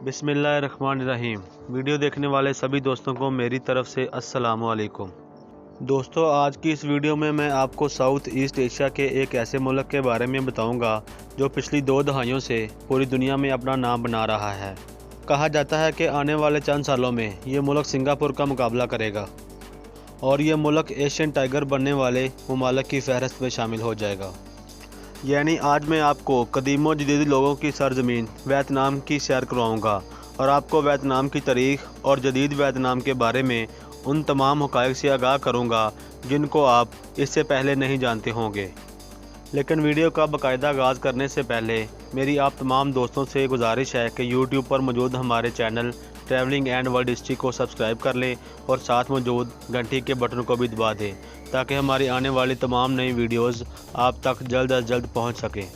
बिस्मिल्लाहिर्रहमानिर्रहीम। वीडियो देखने वाले सभी दोस्तों को मेरी तरफ से अस्सलाम वालेकुम। दोस्तों, आज की इस वीडियो में मैं आपको साउथ ईस्ट एशिया के एक ऐसे मुल्क के बारे में बताऊंगा जो पिछली 2 दहाइयों से पूरी दुनिया में अपना नाम बना रहा है। कहा जाता है कि आने वाले चंद सालों में ये मुल्क सिंगापुर का मुकाबला करेगा और ये मुल्क एशियन टाइगर बनने वाले ममालिक की फहरिस्त में शामिल हो जाएगा। यानी आज मैं आपको कदीम व जदीद लोगों की सरजमीन वियतनाम की सैर करवाऊँगा और आपको वियतनाम की तारीख़ और जदीद वियतनाम के बारे में उन तमाम हक़ाइक़ से आगाह करूँगा जिनको आप इससे पहले नहीं जानते होंगे। लेकिन वीडियो का बाकायदा आगाज़ करने से पहले मेरी आप तमाम दोस्तों से गुजारिश है कि यूट्यूब पर मौजूद हमारे channel travelling and world history को सब्सक्राइब कर लें और साथ मौजूद घंटी के बटन को भी दबा दें ताकि हमारी आने वाली तमाम नई वीडियोस आप तक जल्द अज जल्द पहुंच सकें।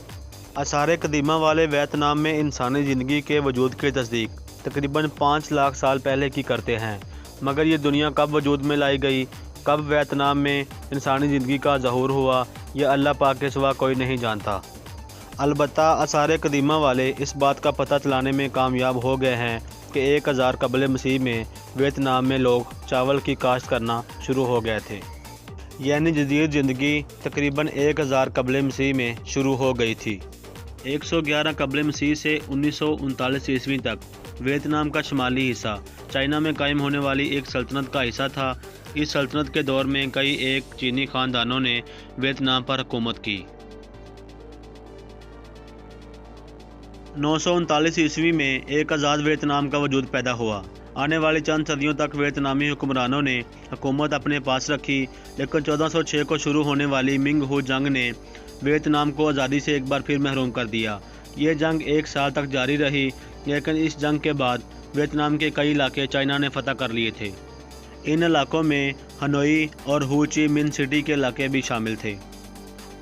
आसार कदीमा वाले वियतनाम में इंसानी ज़िंदगी के वजूद की तस्दीक तकरीबन 5 लाख साल पहले की करते हैं, मगर ये दुनिया कब वजूद में लाई गई, कब वियतनाम में इंसानी ज़िंदगी का ज़हूर हुआ, यह अल्लाह पाक के सिवा कोई नहीं जानता। अलबत्ता आसार कदीमा वाले इस बात का पता चलाने में कामयाब हो गए हैं कि 1000 कबल मसीह में वियतनाम में लोग चावल की काश्त करना शुरू हो गए थे। यानी जदीद ज़िंदगी तकरीबन 1000 कबल मसीह में शुरू हो गई थी। 111 कबल मसीह से 1939 ईस्वी तक वियतनाम का शुमाली हिस्सा चाइना में कायम होने वाली एक सल्तनत का हिस्सा था। इस सल्तनत के दौर में कई एक चीनी ख़ानदानों ने वियतनाम पर हुकूमत की। 939 ईस्वी में एक आज़ाद वियतनाम का वजूद पैदा हुआ। आने वाली चंद सदियों तक वियतनामी हुक्मरानों ने हुकूमत अपने पास रखी, लेकिन 1406 को शुरू होने वाली मिंग हो जंग ने वियतनाम को आज़ादी से एक बार फिर महरूम कर दिया। ये जंग 1 साल तक जारी रही, लेकिन इस जंग के बाद वियतनाम के कई इलाके चाइना ने फतह कर लिए थे। इन इलाकों में हनोई और हो ची मिन सिटी के इलाके भी शामिल थे।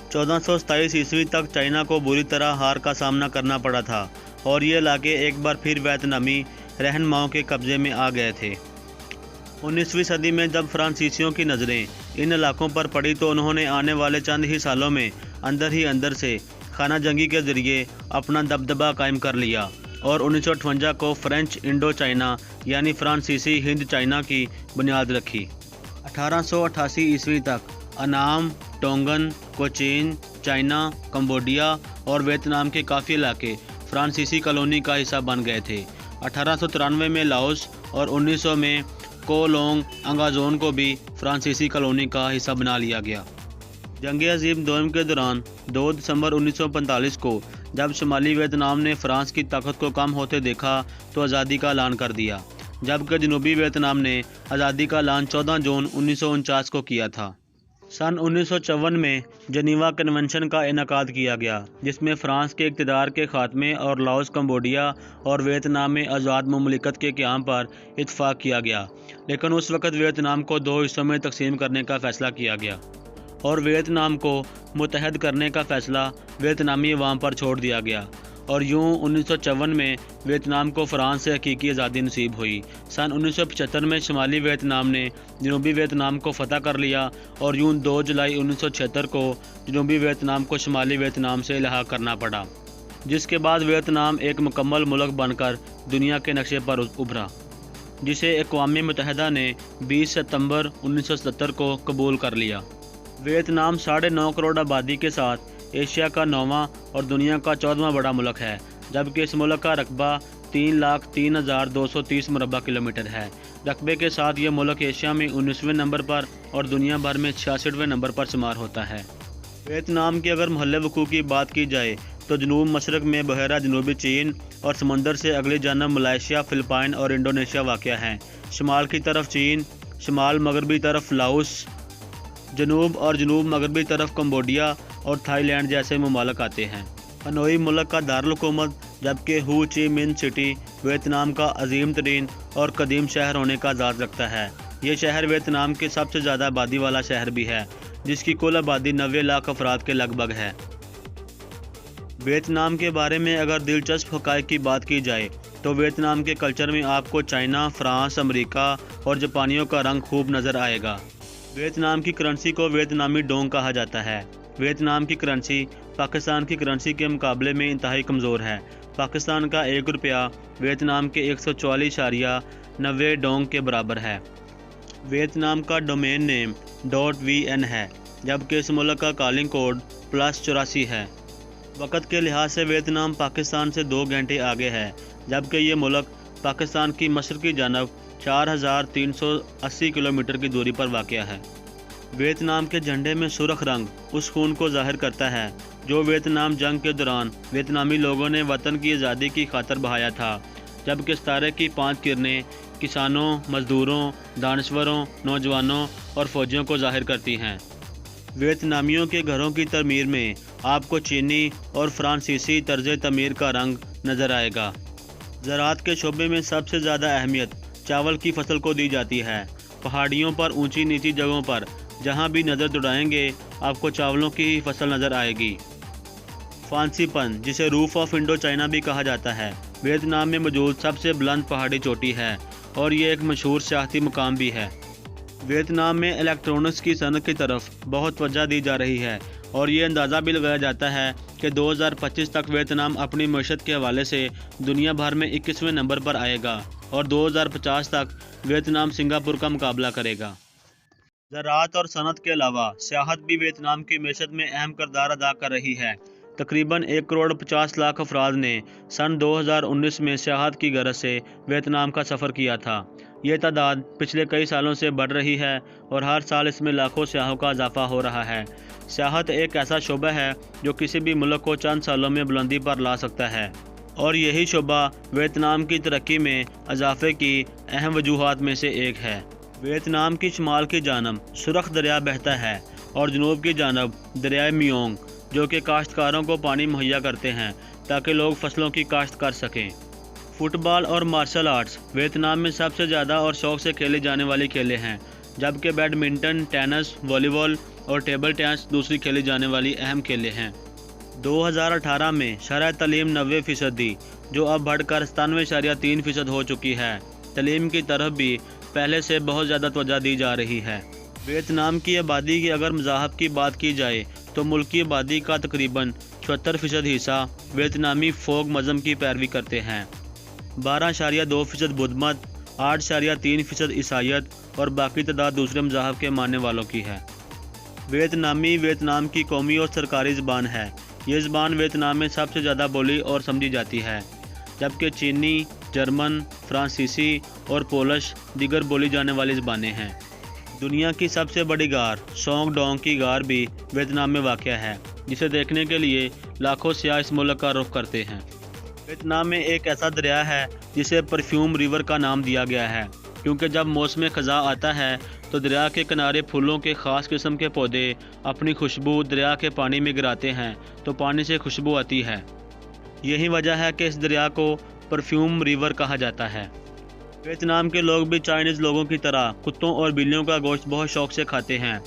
1427 ईस्वी तक चाइना को बुरी तरह हार का सामना करना पड़ा था और ये इलाके एक बार फिर वियतनामी रहनुमाओं के कब्ज़े में आ गए थे। 19वीं सदी में जब फ्रांसीसियों की नज़रें इन इलाकों पर पड़ी तो उन्होंने आने वाले चंद ही सालों में अंदर ही अंदर से खाना जंगी के ज़रिए अपना दबदबा कायम कर लिया और 1958 को फ्रेंच इंडो चाइना यानी फ्रांसीसी हिंद चाइना की बुनियाद रखी। 1888 ईस्वी तक अनाम, टोंगन, कोचीन, चाइना, कंबोडिया और वियतनाम के काफ़ी इलाके फ्रांसीसी कॉलोनी का हिस्सा बन गए थे। 1893 में लाओस और 1900 में कोलोंग अंगाजोन को भी फ्रांसीसी कॉलोनी का हिस्सा बना लिया गया। जंग अज़ीम दोम के दौरान 2 दिसंबर 1945 को जब शुमाली वियतनाम ने फ्रांस की ताकत को कम होते देखा तो आज़ादी का ऐलान कर दिया, जबकि जनूबी वियतनाम ने आज़ादी का ऐलान 14 जून 1949 को किया था। सन 1954 में जनीवा कन्वेंशन का इनेकाद किया गया, जिसमें फ़्रांस के इक़्तिदार के ख़ात्मे और लाओस, कंबोडिया और वियतनाम में आज़ाद ममलिकत के क़याम पर इत्तफ़ाक़ किया गया। लेकिन उस वक़्त वियतनाम को 2 हिस्सों में तकसीम करने का फ़ैसला किया गया और वियतनाम को मुत्तहद करने का फ़ैसला वियतनामी अवाम पर छोड़ दिया गया और यूं 1954 में वियतनाम को फ़्रांस से हकीकी आज़ादी नसीब हुई। सन 1975 में शुमाली वियतनाम ने जनूबी वियतनाम को फ़तह कर लिया और यूं 2 जुलाई 1976 को जनूबी वियतनाम को शुमाली वियतनाम से इलाहा करना पड़ा, जिसके बाद वियतनाम एक मुकम्मल मुल्क बनकर दुनिया के नक्शे पर उभरा, जिसे अक़वाम मुत्तहिदा ने 20 सितंबर 1977 को कबूल कर लिया। वियतनाम 9.5 करोड़ आबादी के साथ एशिया का 9वां और दुनिया का 14वां बड़ा मुल्क है, जबकि इस मुल्क का रकबा 3,03,230 मुरबा किलोमीटर है। रकबे के साथ ये मुल्क एशिया में 19वें नंबर पर और दुनिया भर में 66वें नंबर पर शुमार होता है। वियतनाम के अगर महल वक़ूअ की बात की जाए तो जनूब मशरक़ में बहरा जनूबी चीन और समंदर से अगली जानब मलेशिया, फ़िलिपाइन और इंडोनेशिया वाक़या हैं। शुमाल की तरफ चीन, शुमाल मगरबी तरफ लाओस, जनूब और जनूब मगरबी तरफ कंबोडिया और थाईलैंड जैसे ममालिक आते हैं। हनोई मुल्क का दारुल हुकूमत, जबकि हो ची मिन सिटी वियतनाम का अजीम तरीन और कदीम शहर होने का एजाज़ रखता है। ये शहर वियतनाम के सबसे ज़्यादा आबादी वाला शहर भी है, जिसकी कुल आबादी 90 लाख अफराद के लगभग है। वियतनाम के बारे में अगर दिलचस्प हक़ाइक़ की बात की जाए तो वियतनाम के कल्चर में आपको चाइना, फ्रांस, अमेरिका और जापानियों का रंग खूब नज़र आएगा। वियतनाम की करेंसी को वियतनामी डोंग कहा जाता है। वियतनाम की करेंसी पाकिस्तान की करेंसी के मुकाबले में इंतहाई कमज़ोर है। पाकिस्तान का 1 रुपया वियतनाम के 144.90 डोंग के बराबर है। वियतनाम का डोमेन नेम .vn है, जबकि इस मुल्क का कॉलिंग कोड +84 है। वक़्त के लिहाज से वियतनाम पाकिस्तान से 2 घंटे आगे है, जबकि ये मुल्क पाकिस्तान की मशरक़ी जानब 4,380 किलोमीटर की दूरी पर वाक़या है। वियतनाम के झंडे में सुर्ख रंग उस खून को ज़ाहिर करता है जो वियतनाम जंग के दौरान वियतनामी लोगों ने वतन की आज़ादी की खातिर बहाया था, जबकि सितारे की 5 किरणें किसानों, मज़दूरों, दानश्वरों, नौजवानों और फ़ौजियों को ज़ाहिर करती हैं। वियतनामियों के घरों की तमीर में आपको चीनी और फ्रांसीसी तर्ज़ तमीर का रंग नज़र आएगा। ज़राअत के शोबे में सबसे ज़्यादा अहमियत चावल की फसल को दी जाती है। पहाड़ियों पर ऊंची नीची जगहों पर जहां भी नज़र दौड़ाएंगे आपको चावलों की ही फसल नज़र आएगी। फांसीपन, जिसे रूफ ऑफ इंडो चाइना भी कहा जाता है, वियतनाम में मौजूद सबसे बुलंद पहाड़ी चोटी है और ये एक मशहूर सियाहती मुकाम भी है। वियतनाम में इलेक्ट्रॉनिक्स की सनत की तरफ बहुत तवज्जो दी जा रही है और ये अंदाज़ा भी लगाया जाता है कि 2025 तक वियतनाम अपनी मईशत के हवाले से दुनिया भर में 21वें नंबर पर आएगा और 2050 तक वियतनाम सिंगापुर का मुकाबला करेगा। ज़राअत और सनत के अलावा सियाहत भी वियतनाम की मईशत में अहम किरदार अदा कर रही है। तकरीबन 1,50,00,000 अफराद ने सन 2019 में सियाहत की गरज से वियतनाम का सफ़र किया था। ये तादाद पिछले कई सालों से बढ़ रही है और हर साल इसमें लाखों सियाहों का इजाफा हो रहा है। सियाहत एक ऐसा शोबा है जो किसी भी मुल्क को चंद सालों में बुलंदी पर ला सकता है और यही शोबा वियतनाम की तरक्की में इजाफे की अहम वजूहात में से एक है। वियतनाम की शुमाल की जानब सुरख दरिया बहता है और जनूब की जानब दरिया मियोंग, जो कि काश्तकारों को पानी मुहैया करते हैं ताकि लोग फसलों की काश्त कर सकें। फुटबॉल और मार्शल आर्ट्स वियतनाम में सबसे ज़्यादा और शौक़ से खेले जाने वाले खेले हैं, जबकि बैडमिंटन, टेनिस, वॉलीबॉल और टेबल टेनिस दूसरी खेली जाने वाली अहम खेले हैं। 2018 में शरह तलीम 90%, जो अब बढ़कर 97.3% हो चुकी है। तलीम की तरफ भी पहले से बहुत ज़्यादा तवज्जो दी जा रही है। वियतनाम की आबादी की अगर मज़ाहब की बात की जाए तो मुल्क की आबादी का तकरीबन 76% हिस्सा वियतनामी फोक मज़हब की पैरवी करते हैं। 12.2% बुद्ध मत, 8.3% ईसाईयत और बाकी तादाद दूसरे मज़ाहब के मानने वालों की है। वियतनामी वियतनाम की कौमी और सरकारी ज़बान है। ये ज़बान वियतनाम में सबसे ज़्यादा बोली और समझी जाती है, जबकि चीनी, जर्मन, फ्रांसीसी और पोलिश दीगर बोली जाने वाली ज़बानें हैं। दुनिया की सबसे बड़ी गार सोंग डोंग की गार भी वियतनाम में वाक़या है, जिसे देखने के लिए लाखों सियाह इस मुल्क का रुख करते हैं। वियतनाम में एक ऐसा दरिया है जिसे परफ्यूम रिवर का नाम दिया गया है, क्योंकि जब मौसम ख़ज़ा आता है तो दरिया के किनारे फूलों के ख़ास किस्म के पौधे अपनी खुशबू दरिया के पानी में गिराते हैं तो पानी से खुशबू आती है। यही वजह है कि इस दरिया को परफ्यूम रिवर कहा जाता है। वियतनाम के लोग भी चाइनीज़ लोगों की तरह कुत्तों और बिल्लियों का गोश्त बहुत शौक से खाते हैं।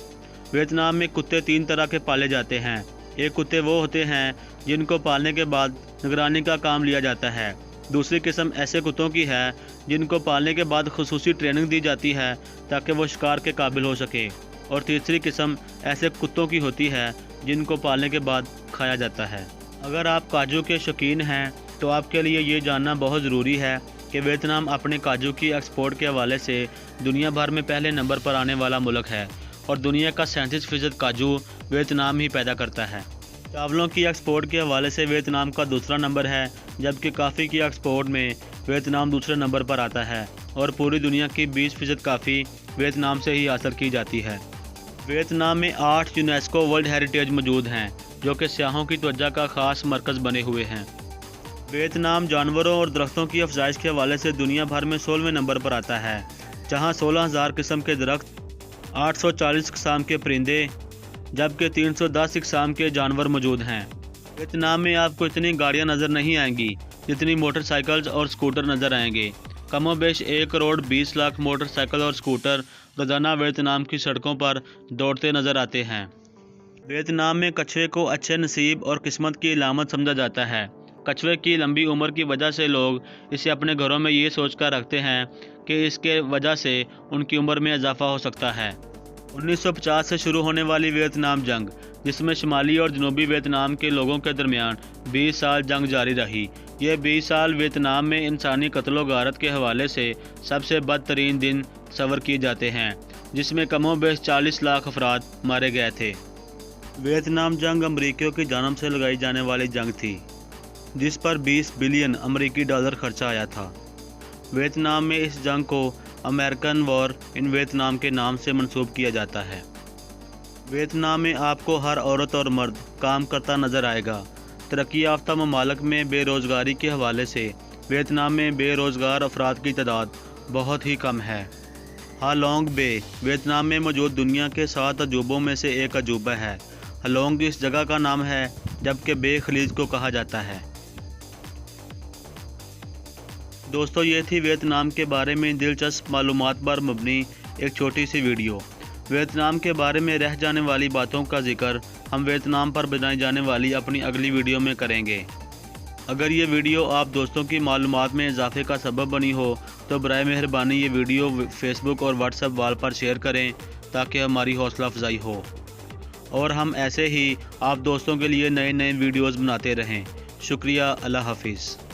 वियतनाम में कुत्ते 3 तरह के पाले जाते हैं। एक कुत्ते वो होते हैं जिनको पालने के बाद निगरानी का काम लिया जाता है। दूसरी किस्म ऐसे कुत्तों की है जिनको पालने के बाद खुसूसी ट्रेनिंग दी जाती है ताकि वो शिकार के काबिल हो सके। और तीसरी किस्म ऐसे कुत्तों की होती है जिनको पालने के बाद खाया जाता है। अगर आप काजू के शौकीन हैं तो आपके लिए ये जानना बहुत ज़रूरी है कि वियतनाम अपने काजू की एक्सपोर्ट के हवाले से दुनिया भर में पहले नंबर पर आने वाला मुल्क है और दुनिया का 37% काजू वियतनाम ही पैदा करता है। चावलों की एक्सपोर्ट के हवाले से वियतनाम का दूसरा नंबर है, जबकि कॉफ़ी की एक्सपोर्ट में वियतनाम दूसरे नंबर पर आता है और पूरी दुनिया की 20% कॉफ़ी वियतनाम से ही हासिल की जाती है। वियतनाम में 8 यूनेस्को वर्ल्ड हेरिटेज मौजूद हैं, जो कि सियाहों की तवज्जो का ख़ास मरकज़ बने हुए हैं। वियतनाम जानवरों और दरख्तों की अफजाइश के हवाले से दुनिया भर में 16वें नंबर पर आता है, जहां 16,000 किस्म के दरख्त, 840 किस्म के परिंदे, जबकि 310 किस्म के जानवर मौजूद हैं। वियतनाम में आपको इतनी गाड़ियां नज़र नहीं आएंगी जितनी मोटरसाइकिल्स और स्कूटर नज़र आएंगे। कमोबेश 1 करोड़ 20 लाख मोटरसाइकिल और स्कूटर रोज़ाना वियतनाम की सड़कों पर दौड़ते नज़र आते हैं। वियतनाम में कछुए को अच्छे नसीब और किस्मत की अलामत समझा जाता है। कछुए की लंबी उम्र की वजह से लोग इसे अपने घरों में ये सोचकर रखते हैं कि इसके वजह से उनकी उम्र में इजाफा हो सकता है। 1950 से शुरू होने वाली वियतनाम जंग, जिसमें शुमाली और जनूबी वियतनाम के लोगों के दरमियान 20 साल जंग जारी रही, یہ 20 साल वियतनाम में इंसानी कत्लो गारत के हवाले से सबसे बदतरीन दिन सवर किए जाते हैं, जिसमें कमोबेश 40 लाख अफराद मारे गए थे। वियतनाम जंग अमरीकियों की जानिब से लगाई जाने वाली जंग थी, जिस पर 20 बिलियन अमरीकी डॉलर खर्चा आया था। वियतनाम में इस जंग को अमेरिकन वॉर इन वियतनाम के नाम से मंसूब किया जाता है। वियतनाम में आपको हर औरत और मर्द काम करता नज़र आएगा। तरक्की याफ्ता ममालिक में बेरोज़गारी के हवाले से वियतनाम में बेरोज़गार अफराद की तादाद बहुत ही कम है। हालोंग बे वियतनाम में मौजूद दुनिया के 7 अजूबों में से एक अजूबा है। हालोंग इस जगह का नाम है, जबकि बे खलीज को कहा जाता है। दोस्तों, ये थी वियतनाम के बारे में दिलचस्प मालूमात पर मबनी एक छोटी सी वीडियो। वियतनाम के बारे में रह जाने वाली बातों का जिक्र हम वियतनाम पर बनाई जाने वाली अपनी अगली वीडियो में करेंगे। अगर ये वीडियो आप दोस्तों की मालूमात में इजाफे का सबब बनी हो तो बराए मेहरबानी ये वीडियो फेसबुक और व्हाट्सएप वाल पर शेयर करें, ताकि हमारी हौसला अफजाई हो और हम ऐसे ही आप दोस्तों के लिए नए नए वीडियोज़ बनाते रहें। शुक्रिया। अल्लाह हाफिज़।